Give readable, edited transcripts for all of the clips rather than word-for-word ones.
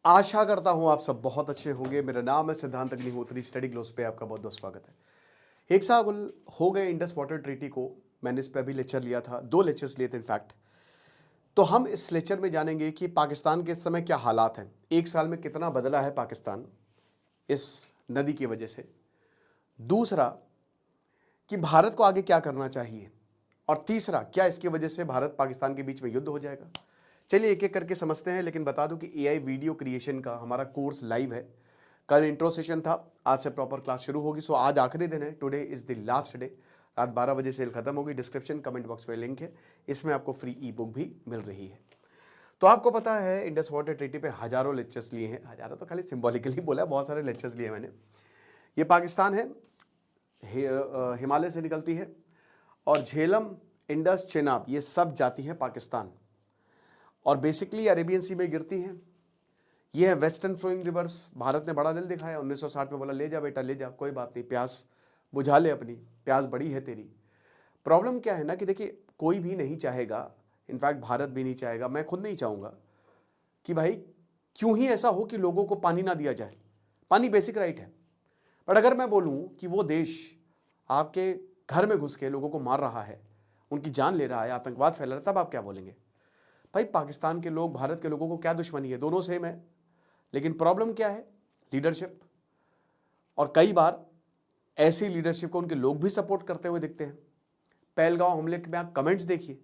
आशा करता हूं आप सब बहुत अच्छे होंगे। मेरा नाम है सिद्धांत अग्निहोत्री। स्टडी ग्लोस पे आपका बहुत बहुत स्वागत है। 1 साल हो गए इंडस वाटर ट्रीटी को। मैंने इस पे अभी लेक्चर लिया था, 2 लेक्चर्स लिए थे इनफैक्ट। तो हम इस लेक्चर में जानेंगे कि पाकिस्तान के इस समय क्या हालात हैं, 1 साल में कितना बदला है पाकिस्तान इस नदी की वजह से। दूसरा, कि भारत को आगे क्या करना चाहिए। और तीसरा, क्या इसकी वजह से भारत पाकिस्तान के बीच में युद्ध हो जाएगा। चलिए एक एक करके समझते हैं। लेकिन बता दूं कि एआई वीडियो क्रिएशन का हमारा कोर्स लाइव है। कल इंट्रो सेशन था, आज से प्रॉपर क्लास शुरू होगी। सो आज आखिरी दिन है, today is the last day. रात 12 बजे सेल खत्म होगी। डिस्क्रिप्शन कमेंट बॉक्स में लिंक है, इसमें आपको फ्री ई बुक भी मिल रही है। तो आपको पता है इंडस वाटर ट्रीटी पे हजारों लेक्चर्स लिए हैं। हजारों तो खाली सिंबॉलिकली बोला, बहुत सारे लेक्चर्स लिए मैंने। ये पाकिस्तान है, हिमालय से निकलती है और झेलम, इंडस, चेनाब ये सब जाती है पाकिस्तान और बेसिकली अरेबियन सी में गिरती हैं। ये है वेस्टर्न फ्लोइंग रिवर्स। भारत ने बड़ा दिल दिखाया, 1960 में बोला ले जा बेटा ले जा, कोई बात नहीं, प्यास बुझा ले अपनी, प्यास बड़ी है तेरी। प्रॉब्लम क्या है ना कि देखिए, कोई भी नहीं चाहेगा, इनफैक्ट भारत भी नहीं चाहेगा, मैं खुद नहीं चाहूँगा कि भाई क्यों ही ऐसा हो कि लोगों को पानी ना दिया जाए। पानी बेसिक राइट है। बट अगर मैं बोलूँ कि वो देश आपके घर में घुस के लोगों को मार रहा है, उनकी जान ले रहा है, आतंकवाद फैला रहा है, तब आप क्या बोलेंगे। भाई पाकिस्तान के लोग भारत के लोगों को क्या दुश्मनी है, दोनों सेम है। लेकिन प्रॉब्लम क्या है, लीडरशिप। और कई बार ऐसी लीडरशिप को उनके लोग भी सपोर्ट करते हुए दिखते हैं। पहलगांव हमले में आप कमेंट्स देखिए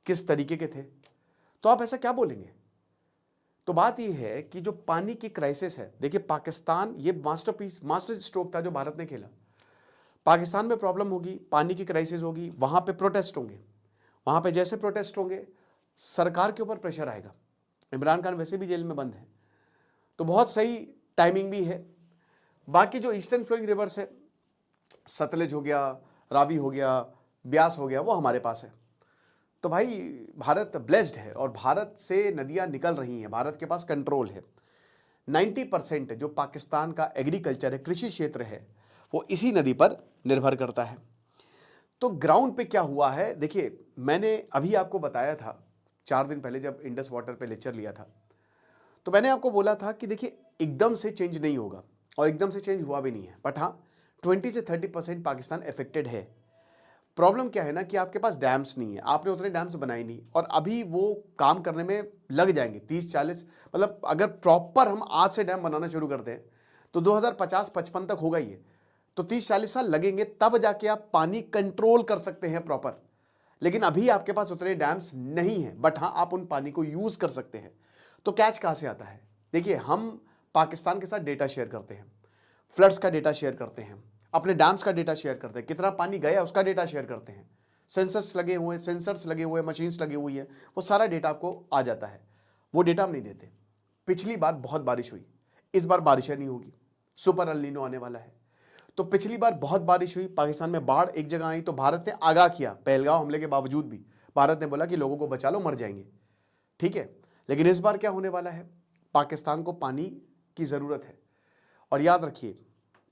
किस तरीके के थे, तो आप ऐसा क्या बोलेंगे। तो बात यह है कि जो पानी की क्राइसिस है, देखिए पाकिस्तान ये मास्टरपीस, मास्टर स्ट्रोक था जो भारत ने खेला। पाकिस्तान में प्रॉब्लम होगी, पानी की क्राइसिस होगी, वहां पे प्रोटेस्ट होंगे। वहां पे जैसे प्रोटेस्ट होंगे, सरकार के ऊपर प्रेशर आएगा। इमरान खान वैसे भी जेल में बंद है, तो बहुत सही टाइमिंग भी है। बाकी जो ईस्टर्न फ्लोइंग रिवर्स है, सतलज हो गया, रावी हो गया, ब्यास हो गया, वो हमारे पास है। तो भाई भारत ब्लेस्ड है और भारत से नदियां निकल रही हैं, भारत के पास कंट्रोल है। 90% जो पाकिस्तान का एग्रीकल्चर है, कृषि क्षेत्र है, वो इसी नदी पर निर्भर करता है। तो ग्राउंड पे क्या हुआ है, देखिए मैंने अभी आपको बताया था 4 दिन पहले जब इंडस वाटर पे लेक्चर लिया था, तो मैंने आपको बोला था कि देखिए एकदम से चेंज नहीं होगा और एकदम से चेंज हुआ भी नहीं है। बट हाँ, 20 से 30% पाकिस्तान अफेक्टेड है। प्रॉब्लम क्या है ना कि आपके पास डैम्स नहीं है, आपने उतने डैम्स बनाए नहीं और अभी वो काम करने में लग जाएंगे 30-40। मतलब अगर प्रॉपर हम आज से डैम बनाना शुरू करते हैं तो 2050-55 तक होगा ही। तो 30-40 साल लगेंगे, तब जाके आप पानी कंट्रोल कर सकते हैं प्रॉपर। लेकिन अभी आपके पास उतने डैम्स नहीं है, बट हाँ आप उन पानी को यूज कर सकते हैं। तो कैच कहां से आता है, देखिए हम पाकिस्तान के साथ डेटा शेयर करते हैं, फ्लड्स का डेटा शेयर करते हैं, अपने डैम्स का डेटा शेयर करते हैं, कितना पानी गया उसका डेटा शेयर करते हैं, सेंसर्स लगे हुए, मशीन्स लगी हुई है, वो सारा डेटा आपको आ जाता है। वो डेटा हम नहीं देते। पिछली बार बहुत बारिश हुई, इस बार बारिशें नहीं होगी, सुपर एल नीनो आने वाला है। तो पिछली बार बहुत बारिश हुई, पाकिस्तान में बाढ़ एक जगह आई, तो भारत ने आगाह किया। पहलगांव हमले के बावजूद भी भारत ने बोला कि लोगों को बचा लो, मर जाएंगे, ठीक है। लेकिन इस बार क्या होने वाला है, पाकिस्तान को पानी की जरूरत है। और याद रखिए,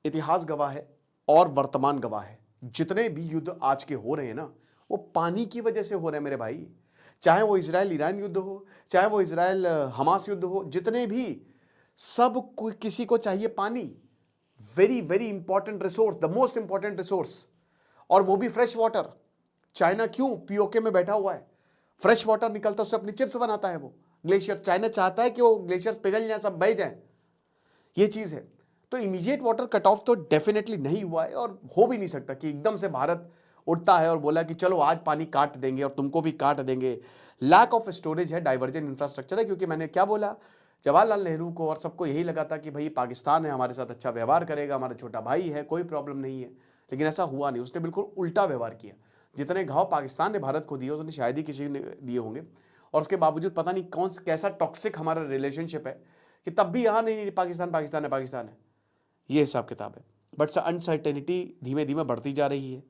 इतिहास गवाह है और वर्तमान गवाह है, जितने भी युद्ध आज के हो रहे हैं ना, वो पानी की वजह से हो रहे हैं मेरे भाई। चाहे वो इजराइल ईरान युद्ध हो, चाहे वो इजराइल हमास युद्ध हो, जितने भी, सब कोई किसी को चाहिए पानी। Very very important resource, the most important resource, और वो भी फ्रेश वाटर। चाइना क्यों पीओके में बैठा हुआ है, फ्रेश वाटर निकलता है, उससे अपनी चिप्स बनाता है वो ग्लेशियर। चाइना चाहता है कि वो ग्लेशियर्स पिघल जाए, सब बह जाए, ये चीज है। तो इमीडिएट वाटर कट ऑफ तो डेफिनेटली नहीं हुआ है और हो भी नहीं सकता कि एकदम से भारत उठता है और बोला कि चलो आज पानी काट देंगे और तुमको भी काट देंगे। लैक ऑफ स्टोरेज है, डाइवर्जन इंफ्रास्ट्रक्चर है। क्योंकि मैंने क्या बोला, जवाहरलाल नेहरू को और सबको यही लगा था कि भाई पाकिस्तान है, हमारे साथ अच्छा व्यवहार करेगा, हमारा छोटा भाई है, कोई प्रॉब्लम नहीं है। लेकिन ऐसा हुआ नहीं, उसने बिल्कुल उल्टा व्यवहार किया। जितने घाव पाकिस्तान ने भारत को दिए, उसने शायद ही किसी ने दिए होंगे। और उसके बावजूद पता नहीं कौन कैसा टॉक्सिक हमारा रिलेशनशिप है कि तब भी यहाँ नहीं, पाकिस्तान पाकिस्तान है, पाकिस्तान है, ये हिसाब किताब है। बट अनसर्टेनिटी धीमे धीमे बढ़ती जा रही है,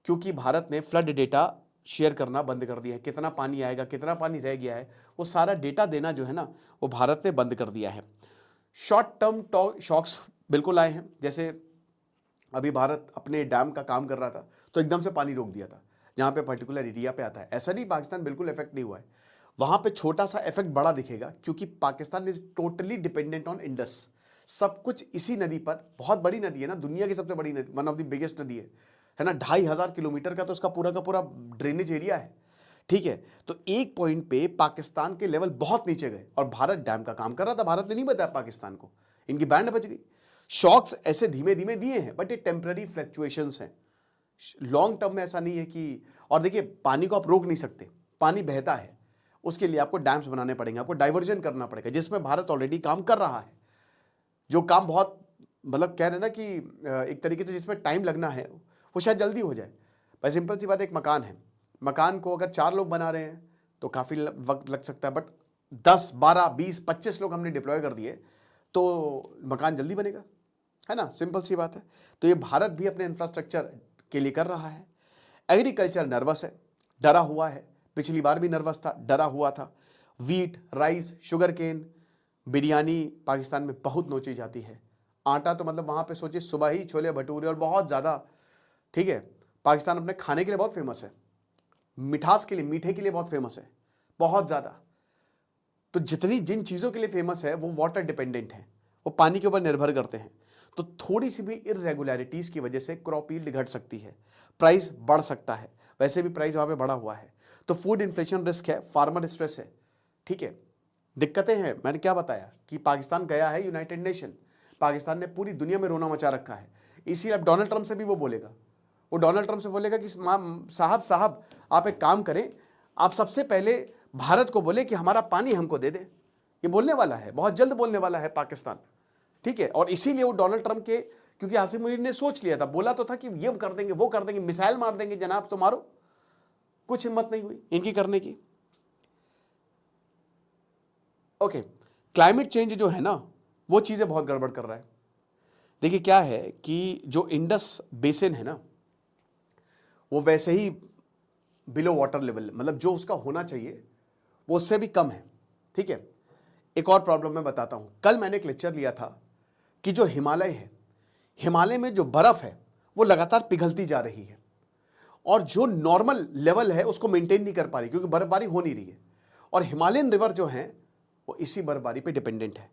क्योंकि भारत ने फ्लड डेटा शेयर करना बंद कर दिया है। कितना पानी आएगा, कितना पानी रह गया है, वो सारा डेटा देना जो है ना, वो भारत ने बंद कर दिया है। शॉर्ट टर्म शॉक्स बिल्कुल आए हैं। जैसे अभी भारत अपने डैम का काम कर रहा था तो एकदम से पानी रोक दिया था, जहां पे पर्टिकुलर एरिया पे आता है। ऐसा नहीं पाकिस्तान बिल्कुल इफेक्ट नहीं हुआ है, वहां पे छोटा सा इफेक्ट बड़ा दिखेगा, क्योंकि Pakistan is totally dependent on Indus. सब कुछ इसी नदी पर, बहुत बड़ी नदी है ना, दुनिया की सबसे बड़ी नदी, वन ऑफ द बिगेस्ट नदी है ना, 2500 किलोमीटर का तो उसका पूरा का पूरा ड्रेनेज एरिया है। ठीक है, तो एक पॉइंट पे पाकिस्तान के लेवल बहुत नीचे गए और भारत डैम का काम कर रहा था। भारत ने नहीं बताया पाकिस्तान को, इनकी बैंड बज गई। शॉक्स ऐसे धीमे धीमे दिए हैं, बट ये टेम्पररी फ्लक्चुएशंस हैं, लॉन्ग टर्म में ऐसा नहीं है कि। और देखिए, पानी को आप रोक नहीं सकते, पानी बहता है, उसके लिए आपको डैम्स बनाने पड़ेंगे, आपको डाइवर्जन करना पड़ेगा, जिसमें भारत ऑलरेडी काम कर रहा है। जो काम बहुत, मतलब कह रहे हैं ना कि एक तरीके से जिसमें टाइम लगना है वो शायद जल्दी हो जाए। पर सिंपल सी बात है, एक मकान है, मकान को अगर 4 लोग बना रहे हैं तो काफ़ी वक्त लग सकता है, बट 10, 12, 20, 25 लोग हमने डिप्लॉय कर दिए तो मकान जल्दी बनेगा, है ना, सिंपल सी बात है। तो ये भारत भी अपने इंफ्रास्ट्रक्चर के लिए कर रहा है। एग्रीकल्चर नर्वस है, डरा हुआ है, पिछली बार भी नर्वस था, डरा हुआ था। Wheat, rice, sugar cane, biryani Pakistan में बहुत नोची जाती है। आटा तो मतलब वहाँ पे सोचिए सुबह ही छोले भटूरे और बहुत ज़्यादा। ठीक है, पाकिस्तान अपने खाने के लिए बहुत फेमस है, मिठास के लिए, मीठे के लिए बहुत फेमस है, बहुत ज़्यादा। तो जिन चीज़ों के लिए फेमस है वो वाटर डिपेंडेंट है, वो पानी के ऊपर निर्भर करते हैं। तो थोड़ी सी भी इरेगुलरिटीज़ की वजह से क्रॉप यील्ड घट सकती है, प्राइस बढ़ सकता है। वैसे भी प्राइस वहाँ पे बढ़ा हुआ है, तो फूड इन्फ्लेशन रिस्क है, फार्मर स्ट्रेस है। ठीक है, दिक्कतें हैं। मैंने क्या बताया कि पाकिस्तान गया है यूनाइटेड नेशन, पाकिस्तान ने पूरी दुनिया में रोना मचा रखा है। इसीलिए अब डोनाल्ड ट्रंप से भी वो बोलेगा, वो डोनाल्ड ट्रंप से बोलेगा कि साहब आप एक काम करें, आप सबसे पहले भारत को बोले कि हमारा पानी हमको दे दे। ये बोलने वाला है, बहुत जल्द बोलने वाला है पाकिस्तान। ठीक है, और इसीलिए वो डोनाल्ड ट्रंप के, क्योंकि आसिम मुनीर ने सोच लिया था, बोला तो था कि ये कर देंगे, वो कर देंगे, मिसाइल मार देंगे जनाब, तो मारो। कुछ हिम्मत नहीं हुई इनकी करने की। ओके, क्लाइमेट चेंज जो है ना, वो चीज़ें बहुत गड़बड़ कर रहा है। देखिए क्या है कि जो इंडस बेसिन है ना, वो वैसे ही बिलो वाटर लेवल, मतलब जो उसका होना चाहिए वो उससे भी कम है। ठीक है, एक और प्रॉब्लम मैं बताता हूँ। कल मैंने एक लेक्चर लिया था कि जो हिमालय है, हिमालय में जो बर्फ़ है वो लगातार पिघलती जा रही है, और जो नॉर्मल लेवल है उसको मेंटेन नहीं कर पा रही, क्योंकि बर्फबारी हो नहीं रही है। और हिमालयन रिवर जो है वो इसी बर्फबारी पे डिपेंडेंट है,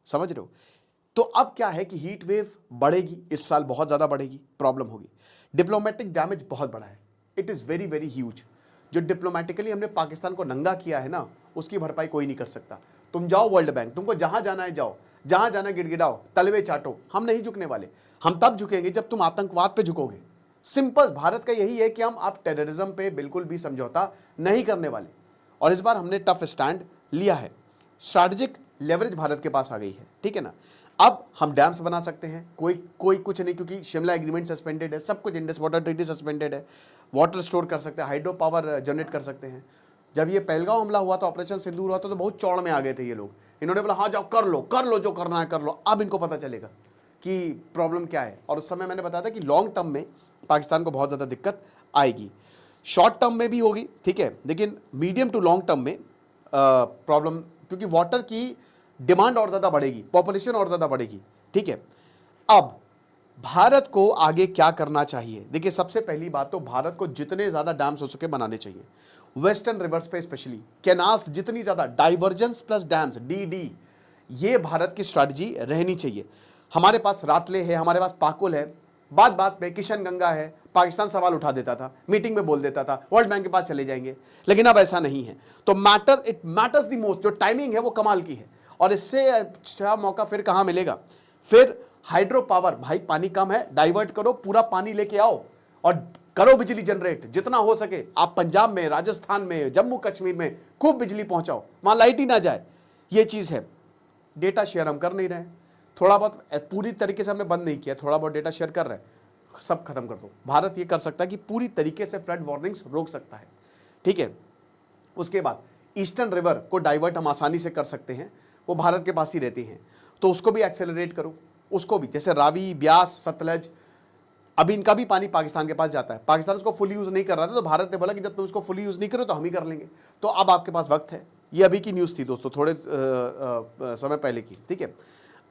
समझ रहे हो। तो अब क्या है कि हीट वेव बढ़ेगी, इस साल बहुत ज़्यादा बढ़ेगी, प्रॉब्लम होगी। डिप्लोमेटिक डैमेज बहुत बड़ा है, it is very very huge. जो डिप्लोमेटिकली हमने पाकिस्तान को नंगा किया है ना, उसकी भरपाई कोई नहीं कर सकता। तुम जाओ वर्ल्ड बैंक, तुमको जहां जाना है जाओ, जहां जाना गिड़गिड़ाओ, तलवे चाटो, हम नहीं झुकने वाले। हम तब झुकेंगे जब तुम आतंकवाद पे झुकोगे। सिंपल, भारत का यही है कि हम आप टेररिज्म पे बिल्कुल भी समझौता नहीं करने वाले, और इस बार हमने टफ स्टैंड लिया है। स्ट्रैटेजिक लेवरेज भारत के पास आ गई है, ठीक है ना। अब हम डैम्स बना सकते हैं, कोई कुछ नहीं, क्योंकि शिमला एग्रीमेंट सस्पेंडेड है, सब कुछ, इंडस वाटर ट्रीटी सस्पेंडेड है। वाटर स्टोर कर सकते हैं, हाइड्रो पावर जनरेट कर सकते हैं। जब ये पहलगांव हमला हुआ था, ऑपरेशन सिंदूर हुआ था, तो बहुत चौड़ में आ गए थे ये लोग। इन्होंने बोला हाँ जाओ कर लो जो करना है कर लो। अब इनको पता चलेगा कि प्रॉब्लम क्या है, और उस समय मैंने बताया था कि लॉन्ग टर्म में पाकिस्तान को बहुत ज़्यादा दिक्कत आएगी, शॉर्ट टर्म में भी होगी, ठीक है, लेकिन मीडियम टू लॉन्ग टर्म में प्रॉब्लम, क्योंकि वाटर की डिमांड और ज़्यादा बढ़ेगी, पॉपुलेशन और ज़्यादा बढ़ेगी। ठीक है, अब भारत को आगे क्या करना चाहिए। देखिए, सबसे पहली बात तो भारत को जितने ज़्यादा डैम्स हो सके बनाने चाहिए, वेस्टर्न रिवर्स पे स्पेशली, कैनाल्स जितनी ज़्यादा, डाइवर्जेंस प्लस डैम्स, डी, ये भारत की स्ट्रैटेजी रहनी चाहिए। हमारे पास रातले है, हमारे पास पाकुल है, बात पे किशन गंगा है, पाकिस्तान सवाल उठा देता था, मीटिंग में बोल देता था, वर्ल्ड बैंक के पास चले जाएंगे, लेकिन अब ऐसा नहीं है। तो इट मैटर्स द मोस्ट, जो टाइमिंग है वो कमाल की है, और इससे अच्छा मौका फिर कहाँ मिलेगा। फिर हाइड्रो पावर, भाई पानी कम है, डाइवर्ट करो, पूरा पानी लेके आओ और करो बिजली जनरेट जितना हो सके। आप पंजाब में, राजस्थान में, जम्मू कश्मीर में खूब बिजली पहुंचाओ, वहां लाइट ही ना जाए, ये चीज़ है। डेटा शेयर हम कर नहीं रहे हैं, थोड़ा बहुत, पूरी तरीके से हमने बंद नहीं किया, थोड़ा बहुत डेटा शेयर कर रहे हैं, सब खत्म कर दो। भारत ये कर सकता है कि पूरी तरीके से फ्लड वार्निंग्स रोक सकता है, ठीक है। उसके बाद ईस्टर्न रिवर को डाइवर्ट हम आसानी से कर सकते हैं, वो भारत के पास ही रहती हैं, तो उसको भी एक्सेलरेट करो, उसको भी, जैसे रावी, ब्यास, सतलज, अभी इनका भी पानी पाकिस्तान के पास जाता है, पाकिस्तान उसको फुल यूज़ नहीं कर रहा था, तो भारत ने बोला कि जब तुम उसको फुल यूज़ नहीं करो तो हम ही कर लेंगे। तो अब आपके पास वक्त है, ये अभी की न्यूज़ थी दोस्तों, थोड़े समय पहले की, ठीक है।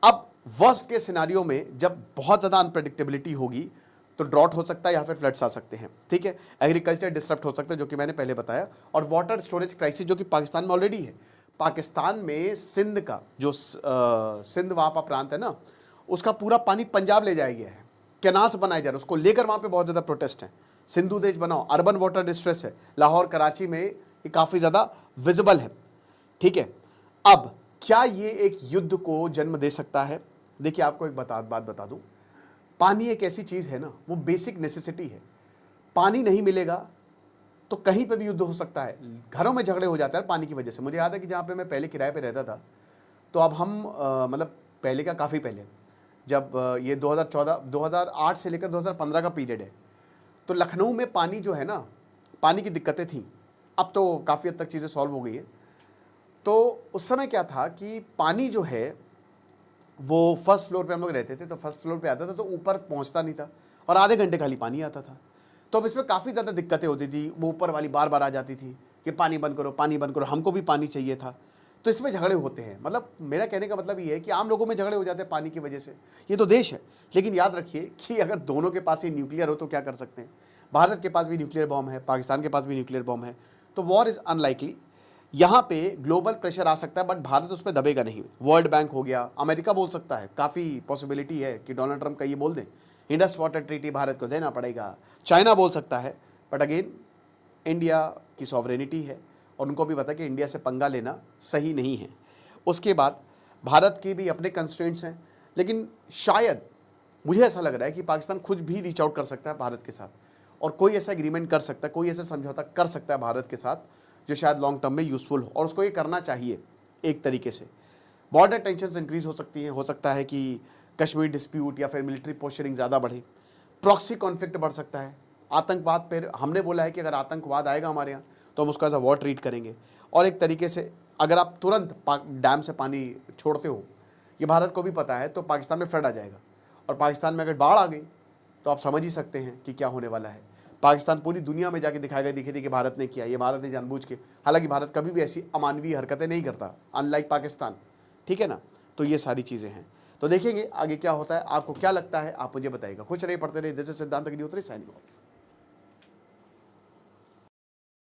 अब वर्स्ट के सिनारियो में जब बहुत ज़्यादा अनप्रेडिक्टेबिलिटी होगी, तो ड्रॉट हो सकता है या फिर फ्लड्स आ सकते हैं, ठीक है। एग्रीकल्चर डिस्टर्ब हो सकता है, जो कि मैंने पहले बताया, और वाटर स्टोरेज क्राइसिस जो कि पाकिस्तान में ऑलरेडी है। पाकिस्तान में सिंध का जो सिंध वहाँ का प्रांत है ना, उसका पूरा पानी पंजाब ले जाया गया है, कैनाल्स बनाए जा रहे हैं, उसको लेकर वहाँ पे बहुत ज़्यादा प्रोटेस्ट है। सिंधु देश बनाओ, अर्बन वाटर डिस्ट्रेस है, लाहौर कराची में ये काफ़ी ज़्यादा विजिबल है, ठीक है। अब क्या ये एक युद्ध को जन्म दे सकता है? देखिए, आपको एक बात बता दूं, पानी एक ऐसी चीज़ है ना, वो बेसिक नेसेसिटी है। पानी नहीं मिलेगा तो कहीं पे भी युद्ध हो सकता है, घरों में झगड़े हो जाते हैं पानी की वजह से। मुझे याद है कि जहाँ पे मैं पहले किराए पे रहता था, तो अब हम मतलब पहले का काफ़ी पहले, जब ये 2008 से लेकर 2015 का पीरियड है, तो लखनऊ में पानी जो है ना, पानी की दिक्कतें थी। अब तो काफ़ी हद तक चीज़ें सॉल्व हो गई है। तो उस समय क्या था कि पानी जो है वो फर्स्ट फ्लोर पे हम लोग रहते थे, तो फर्स्ट फ्लोर पे आता था तो ऊपर पहुंचता नहीं था, और आधे घंटे खाली पानी आता था। तो अब इसमें काफ़ी ज़्यादा दिक्कतें होती थी, वो ऊपर वाली बार बार आ जाती थी कि पानी बंद करो, पानी बंद करो, हमको भी पानी चाहिए था। तो इसमें झगड़े होते हैं, मतलब मेरा कहने का मतलब ये है कि आम लोगों में झगड़े हो जाते हैं पानी की वजह से। ये तो देश है, लेकिन याद रखिए कि अगर दोनों के पास ही न्यूक्लियर हो तो क्या कर सकते हैं। भारत के पास भी न्यूक्लियर बॉम्ब है, पाकिस्तान के पास भी न्यूक्लियर बॉम्ब है, तो वॉर इज़ अनलाइकली। यहाँ पे ग्लोबल प्रेशर आ सकता है, बट भारत उस पर दबेगा नहीं। वर्ल्ड बैंक हो गया, अमेरिका बोल सकता है, काफ़ी पॉसिबिलिटी है कि डोनाल्ड ट्रंप का ये बोल दें, इंडस वाटर ट्रीटी भारत को देना पड़ेगा। चाइना बोल सकता है, बट अगेन इंडिया की सॉवरेनिटी है, और उनको भी पता है कि इंडिया से पंगा लेना सही नहीं है। उसके बाद भारत के भी अपने कंस्ट्रेंट्स हैं, लेकिन शायद मुझे ऐसा लग रहा है कि पाकिस्तान खुद भी रीच आउट कर सकता है भारत के साथ, और कोई ऐसा एग्रीमेंट कर सकता है, कोई ऐसा समझौता कर सकता है भारत के साथ जो शायद लॉन्ग टर्म में यूज़फुल हो, और उसको ये करना चाहिए एक तरीके से। बॉर्डर टेंशन्स इंक्रीज हो सकती हैं, हो सकता है कि कश्मीर डिस्प्यूट या फिर मिलिट्री पोस्चरिंग ज़्यादा बढ़े, प्रॉक्सी कॉन्फ्लिक्ट बढ़ सकता है, आतंकवाद पर हमने बोला है कि अगर आतंकवाद आएगा हमारे यहाँ तो हम उसको एज अ वॉर ट्रीट करेंगे। और एक तरीके से अगर आप तुरंत डैम से पानी छोड़ते हो, ये भारत को भी पता है, तो पाकिस्तान में फ्लड आ जाएगा, और पाकिस्तान में अगर बाढ़ आ गई तो आप समझ ही सकते हैं कि क्या होने वाला है। पाकिस्तान पूरी दुनिया में जाके दिखाएगा, दिखे थी कि भारत ने किया, ये भारत ने जानबूझ के, हालांकि भारत कभी भी ऐसी अमानवीय हरकतें नहीं करता, अनलाइक पाकिस्तान, ठीक है ना। तो ये सारी चीज़ें हैं, तो देखेंगे आगे क्या होता है। आपको क्या लगता है आप मुझे बताइएगा। खुश रहिए, पढ़ते रहिए। दिस इज सिद्धांत अग्निहोत्री, साइनिंग ऑफ।